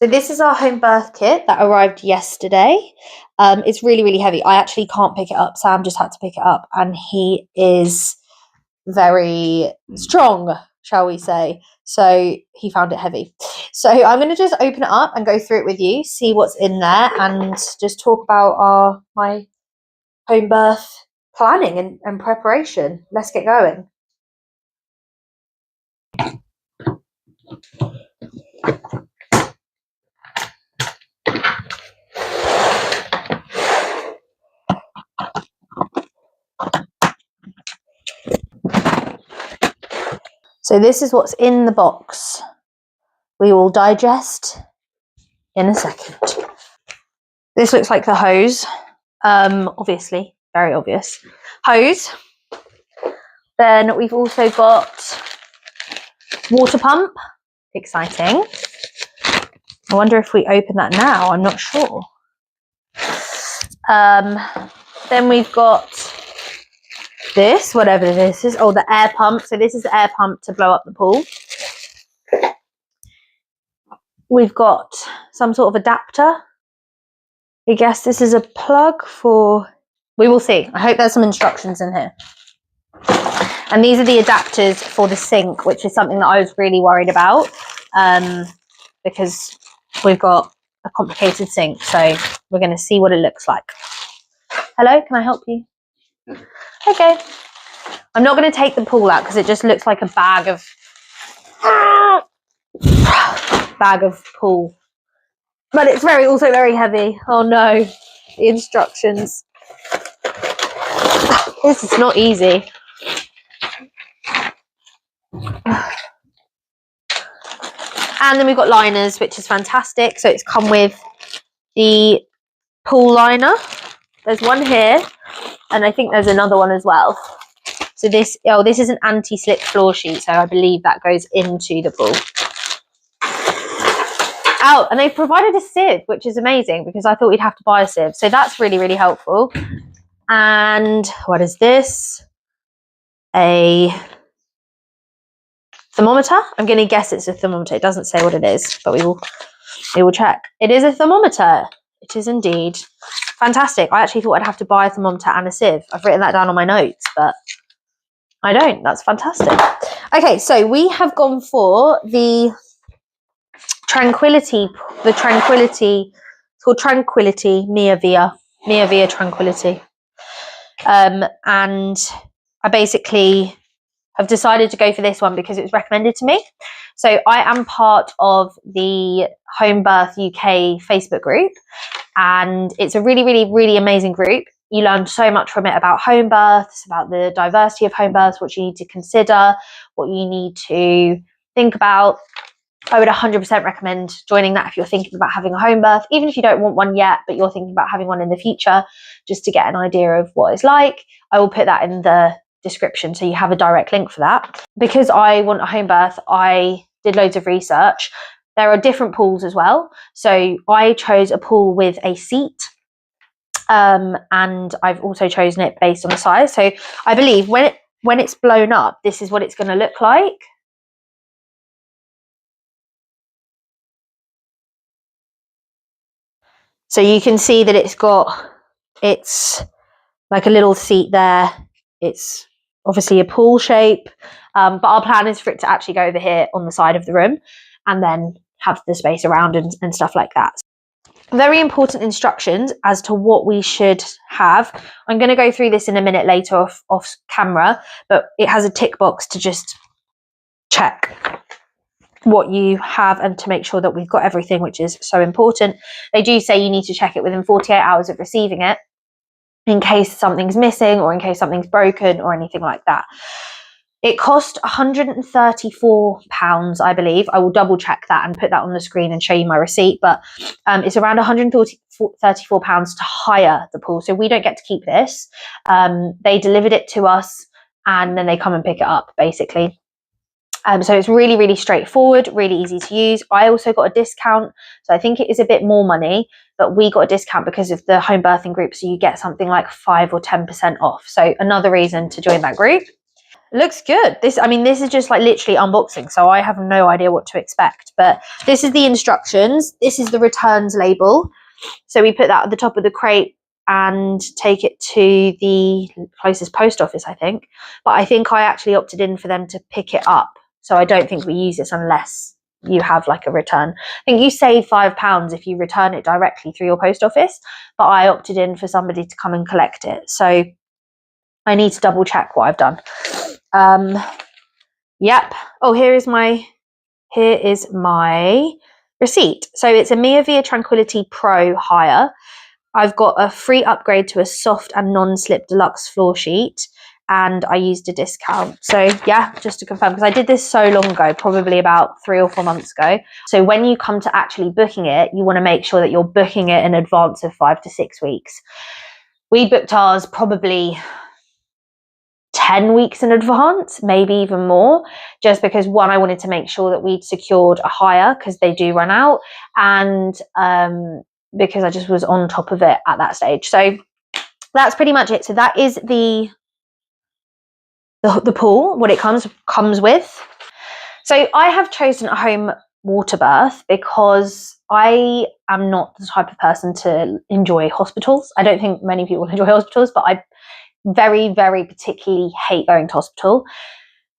So this is our home birth kit that arrived yesterday. It's really, really heavy. I actually can't pick it up. Sam just had to pick it up, and he is very strong, shall we say. So he found it heavy. So I'm going to just open it up and go through it with you, see what's in there, and just talk about my home birth planning and preparation. Let's get going. So this is what's in the box. We will digest in a second. This looks like the hose. Obviously, very obvious. Hose. Then we've also got water pump. Exciting. I wonder if we open that now. I'm not sure. Then we've got this, whatever this is. Oh, the air pump. So this is the air pump to blow up the pool. We've got some sort of adapter. I guess this is a plug for... We will see. I hope there's some instructions in here. And these are the adapters for the sink, which is something that I was really worried about, because we've got a complicated sink. So we're going to see what it looks like. Hello, can I help you? Okay. I'm not going to take the pool out because it just looks like a bag of pool. But it's also very heavy. Oh no, the instructions. This is not easy. And then we've got liners, which is fantastic. So it's come with the pool liner. There's one here, and I think there's another one as well. So this is an anti-slip floor sheet. So I believe that goes into the pool. Oh, and they've provided a sieve, which is amazing because I thought we'd have to buy a sieve. So that's really, really helpful. And what is this? A thermometer. I'm going to guess it's a thermometer. It doesn't say what it is, but we will check. It is a thermometer. It is indeed. Fantastic. I actually thought I'd have to buy a thermometer and a sieve. I've written that down on my notes, but I don't. That's fantastic. Okay, so we have gone for the Tranquility. It's called Tranquility Mia Via Tranquility. And I basically have decided to go for this one because it was recommended to me. So I am part of the Home Birth UK Facebook group, and it's a really, really, really amazing group. You learn so much from it about home births, about the diversity of home births, what you need to consider, what you need to think about. I would 100% recommend joining that if you're thinking about having a home birth, even if you don't want one yet, but you're thinking about having one in the future, just to get an idea of what it's like. I will put that in the description so you have a direct link for that. Because I want a home birth, I did loads of research. There are different pools as well. So I chose a pool with a seat, and I've also chosen it based on the size. So I believe when it's blown up, this is what it's going to look like. So you can see that it's like a little seat there. It's obviously a pool shape, but our plan is for it to actually go over here on the side of the room and then have the space around and stuff like that. Very important instructions as to what we should have. I'm going to go through this in a minute later off camera, but it has a tick box to just check what you have and to make sure that we've got everything, which is so important. They do say you need to check it within 48 hours of receiving it in case something's missing or in case something's broken or anything like that. It cost £134, I believe. I will double check that and put that on the screen and show you my receipt, but it's around £134 to hire the pool. So we don't get to keep this. They delivered it to us and then they come and pick it up basically. So it's really, really straightforward, really easy to use. I also got a discount, so I think it is a bit more money, but we got a discount because of the home birthing group, so you get something like 5 or 10% off. So another reason to join that group. looks good. This is just like literally unboxing, so I have no idea what to expect. But this is the instructions. This is the returns label. So we put that at the top of the crate and take it to the closest post office, I think. But I think I actually opted in for them to pick it up. So I don't think we use this unless you have like a return. I think you save £5 if you return it directly through your post office, but I opted in for somebody to come and collect it. So I need to double check what I've done. Yep. Oh, here is my receipt. So it's a Miavia Tranquility Pro hire. I've got a free upgrade to a soft and non-slip deluxe floor sheet, and I used a discount. So yeah, just to confirm, because I did this so long ago, probably about 3 or 4 months ago. So when you come to actually booking it, you want to make sure that you're booking it in advance of 5 to 6 weeks. We booked ours probably 10 weeks in advance, maybe even more, just because one, I wanted to make sure that we'd secured a hire, because they do run out, and because I just was on top of it at that stage. So that's pretty much it. So that is the pool, what it comes with. So I have chosen a home water birth because I am not the type of person to enjoy hospitals. I don't think many people enjoy hospitals, but I very, very particularly hate going to hospital.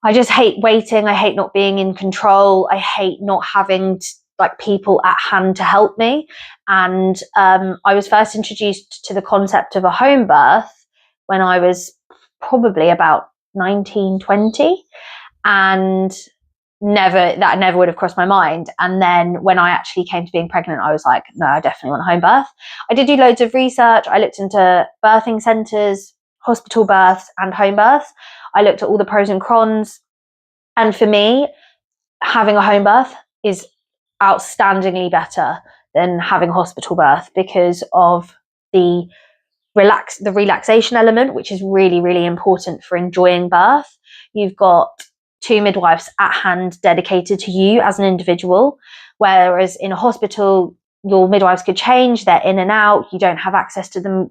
I just hate waiting. I hate not being in control. I hate not having like people at hand to help me. And I was first introduced to the concept of a home birth when I was probably about 19, 20, and that never would have crossed my mind. And then when I actually came to being pregnant, I was like, no, I definitely want a home birth. I did do loads of research. I looked into birthing centres, hospital births and home births. I looked at all the pros and cons. And for me, having a home birth is outstandingly better than having a hospital birth because of the relaxation element, which is really, really important for enjoying birth. You've got 2 midwives at hand dedicated to you as an individual, whereas in a hospital, your midwives could change, they're in and out, you don't have access to them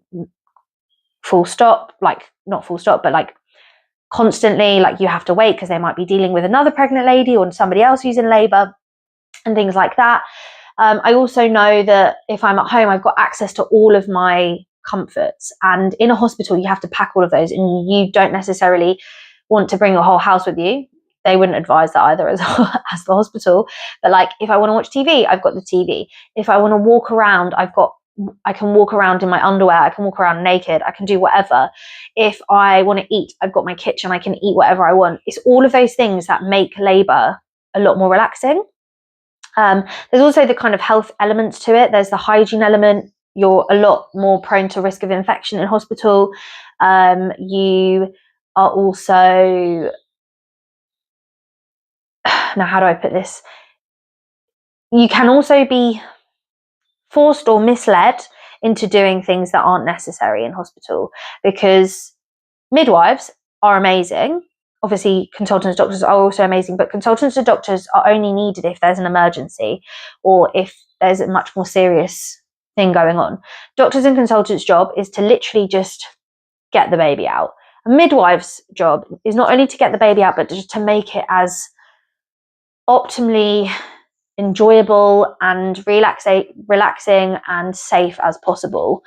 full stop, like not full stop, but like constantly, like you have to wait because they might be dealing with another pregnant lady or somebody else who's in labour and things like that. I also know that if I'm at home, I've got access to all of my comforts, and in a hospital you have to pack all of those, and you don't necessarily want to bring your whole house with you. They wouldn't advise that either as the hospital, but like if I want to watch TV, I've got the TV. If I want to walk around, I can walk around in my underwear, I can walk around naked, I can do whatever. If I want to eat, I've got my kitchen, I can eat whatever I want. It's all of those things that make labour a lot more relaxing. There's also the kind of health elements to it. There's the hygiene element. You're a lot more prone to risk of infection in hospital. You are also, now how do I put this? You can also be forced or misled into doing things that aren't necessary in hospital, because midwives are amazing. Obviously, consultants, doctors are also amazing, but consultants and doctors are only needed if there's an emergency or if there's a much more serious thing going on. Doctors and consultants' job is to literally just get the baby out. A midwife's job is not only to get the baby out, but just to make it as optimally enjoyable and relaxing and safe as possible.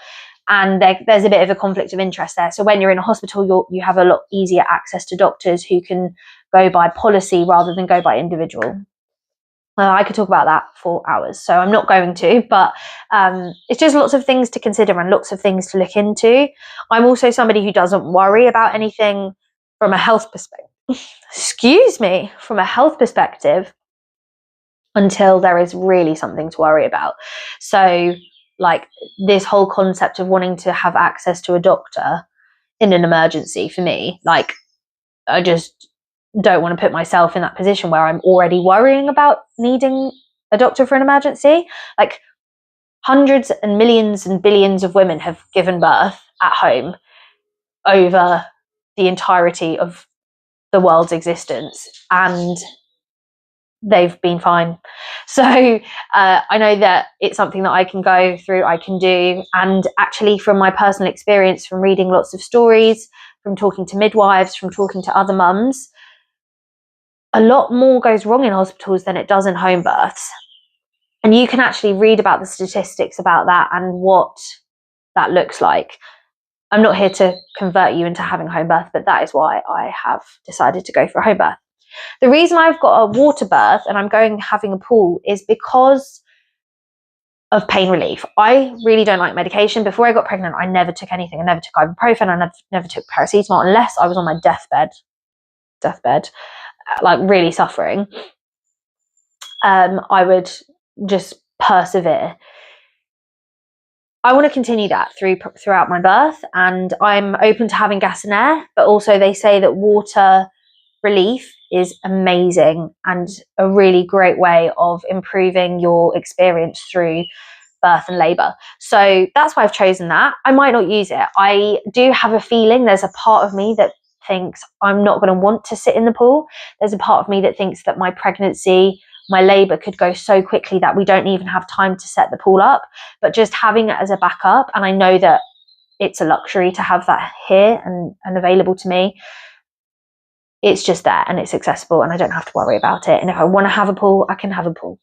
And there's a bit of a conflict of interest there. So when you're in a hospital, you have a lot easier access to doctors who can go by policy rather than go by individual. I could talk about that for hours, so I'm not going to, but it's just lots of things to consider and lots of things to look into. I'm also somebody who doesn't worry about anything from a health perspective. From a health perspective until there is really something to worry about. So like this whole concept of wanting to have access to a doctor in an emergency, for me, like I just don't want to put myself in that position where I'm already worrying about needing a doctor for an emergency. Like hundreds and millions and billions of women have given birth at home over the entirety of the world's existence, and they've been fine. So I know that it's something that I can go through, I can do. And actually, from my personal experience, from reading lots of stories, from talking to midwives, from talking to other mums, a lot more goes wrong in hospitals than it does in home births. And you can actually read about the statistics about that and what that looks like. I'm not here to convert you into having home birth, but that is why I have decided to go for a home birth. The reason I've got a water birth and I'm going having a pool is because of pain relief. I really don't like medication. Before I got pregnant, I never took anything. I never took ibuprofen. I never took paracetamol unless I was on my deathbed, like really suffering. I would just persevere. I want to continue that throughout my birth, and I'm open to having gas and air, but also they say that water relief is amazing and a really great way of improving your experience through birth and labour. So that's why I've chosen that. I might not use it. I do have a feeling there's a part of me that thinks I'm not going to want to sit in the pool. There's a part of me that thinks that my pregnancy, my labour could go so quickly that we don't even have time to set the pool up. But just having it as a backup, and I know that it's a luxury to have that here and available to me. It's just there and it's accessible and I don't have to worry about it. And if I want to have a pool, I can have a pool.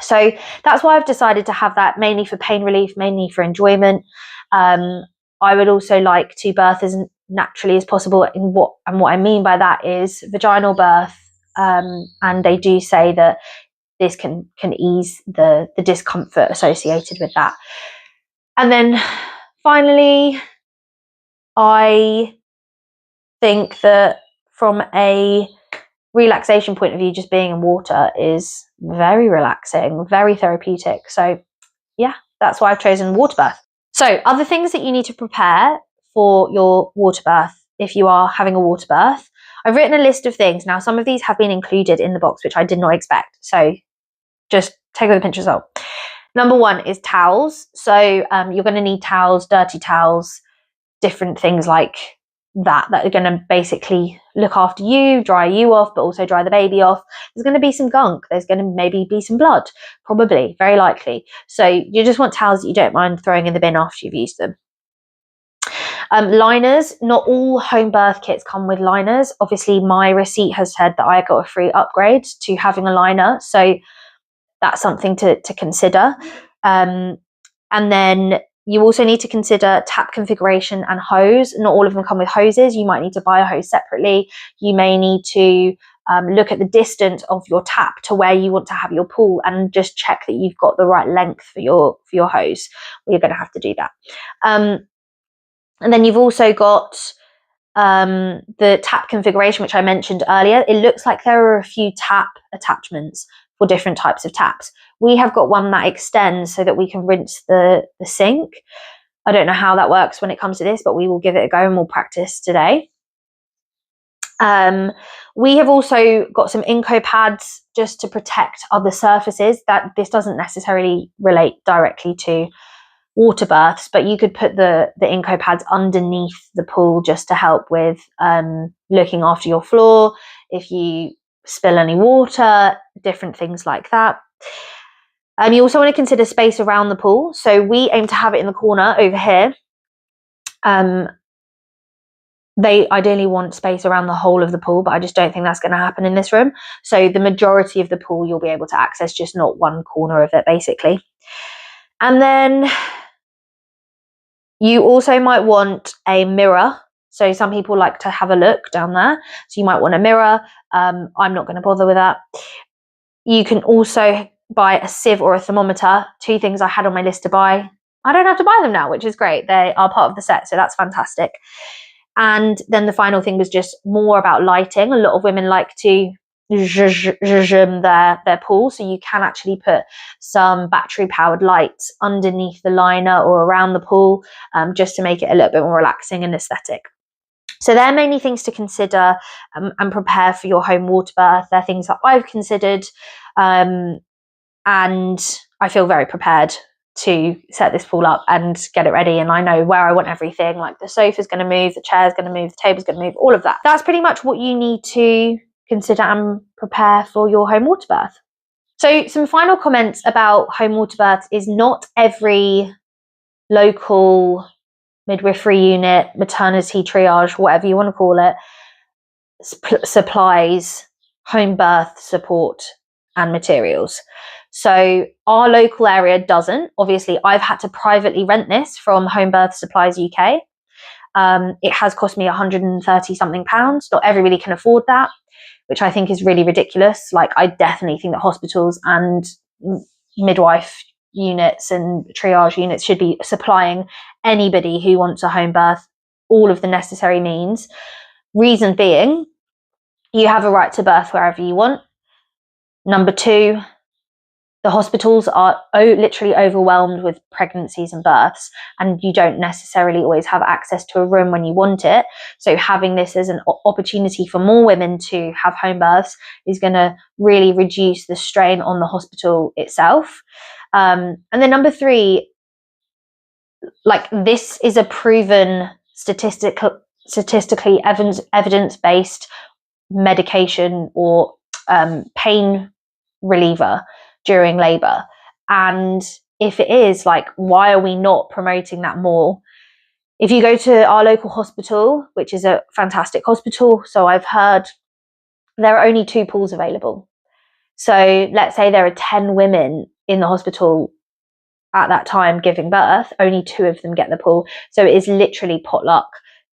So that's why I've decided to have that, mainly for pain relief, mainly for enjoyment. I would also like to birth as naturally as possible. What I mean by that is vaginal birth. And they do say that this can ease the discomfort associated with that. And then finally, I think that from a relaxation point of view, just being in water is very relaxing, very therapeutic. So yeah, that's why I've chosen water birth. So other things that you need to prepare for your water birth, if you are having a water birth, I've written a list of things. Now, some of these have been included in the box, which I did not expect. So just take it with a pinch of salt. Number one is towels. So you're going to need towels, dirty towels, different things like that are going to basically look after you, dry you off, but also dry the baby off. There's going to be some gunk. There's going to maybe be some blood, probably, very likely. So you just want towels that you don't mind throwing in the bin after you've used them. Liners. Not all home birth kits come with liners. Obviously, my receipt has said that I got a free upgrade to having a liner. So that's something to consider. And then you also need to consider tap configuration and hose. Not all of them come with hoses. You might need to buy a hose separately. You may need to look at the distance of your tap to where you want to have your pool and just check that you've got the right length for your hose. Well, you're going to have to do that. And then you've also got the tap configuration, which I mentioned earlier. It looks like there are a few tap attachments for different types of taps. We have got one that extends so that we can rinse the sink. I don't know how that works when it comes to this, but we will give it a go and we'll practice today. We have also got some Inco pads just to protect other surfaces. That this doesn't necessarily relate directly to water births, but you could put the Inco pads underneath the pool just to help with looking after your floor if you spill any water, different things like that. You also want to consider space around the pool. So we aim to have it in the corner over here. They ideally want space around the whole of the pool, but I just don't think that's going to happen in this room. So the majority of the pool you'll be able to access, just not one corner of it, basically. And then you also might want a mirror. So some people like to have a look down there. So you might want a mirror. I'm not going to bother with that. You can also buy a sieve or a thermometer. Two things I had on my list to buy. I don't have to buy them now, which is great. They are part of the set, so that's fantastic. And then the final thing was just more about lighting. A lot of women like to their pool, so you can actually put some battery-powered lights underneath the liner or around the pool, just to make it a little bit more relaxing and aesthetic. So they're mainly things to consider and prepare for your home water birth. They're things that I've considered, and I feel very prepared to set this pool up and get it ready. And I know where I want everything, like the sofa's going to move, the chair's going to move, the table's going to move, all of that. That's pretty much what you need to consider and prepare for your home water birth. So some final comments about home water births is not every local midwifery unit, maternity triage, whatever you want to call it, supplies home birth support and materials. So our local area doesn't. Obviously, I've had to privately rent this from Home Birth Supplies UK. It has cost me £130 something. Not everybody can afford that, which I think is really ridiculous. Like, I definitely think that hospitals and midwife units and triage units should be supplying anybody who wants a home birth all of the necessary means. Reason being, you have a right to birth wherever you want. Number two, the hospitals are literally overwhelmed with pregnancies and births, and you don't necessarily always have access to a room when you want it. So having this as an opportunity for more women to have home births is going to really reduce the strain on the hospital itself. And then number three, like, this is a proven statistically evidence-based medication or pain reliever during labour. And if it is, like, why are we not promoting that more? If you go to our local hospital, which is a fantastic hospital, so I've heard, there are only 2 pools available. So let's say there are 10 women in the hospital at that time giving birth, only 2 of them get the pool. So it is literally potluck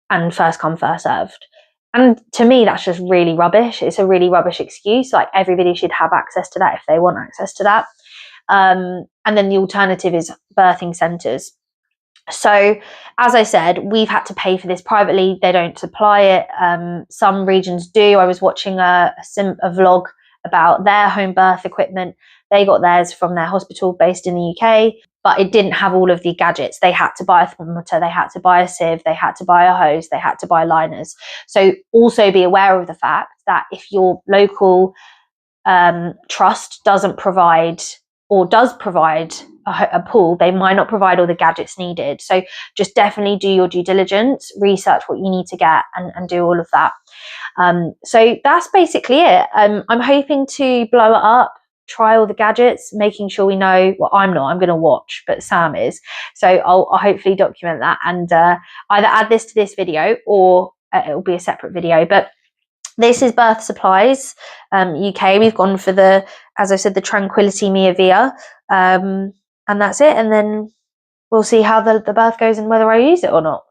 and first come, first served. And to me, that's just really rubbish. It's a really rubbish excuse. Like, everybody should have access to that if they want access to that. And then the alternative is birthing centres. So, as I said, we've had to pay for this privately. They don't supply it. Some regions do. I was watching a vlog about their home birth equipment. They got theirs from their hospital based in the UK, but it didn't have all of the gadgets. They had to buy a thermometer, they had to buy a sieve, they had to buy a hose, they had to buy liners. So also be aware of the fact that if your local trust doesn't provide or does provide a pool, they might not provide all the gadgets needed. So just definitely do your due diligence, research what you need to get, and do all of that. So that's basically it. I'm hoping to blow it up, try all the gadgets, making sure we know. Well, I'm going to watch, but Sam is. So I'll hopefully document that and either add this to this video or it'll be a separate video. But this is Birth Supplies UK. We've gone for the, as I said, the Tranquility Mia Via. And that's it. And then we'll see how the birth goes and whether I use it or not.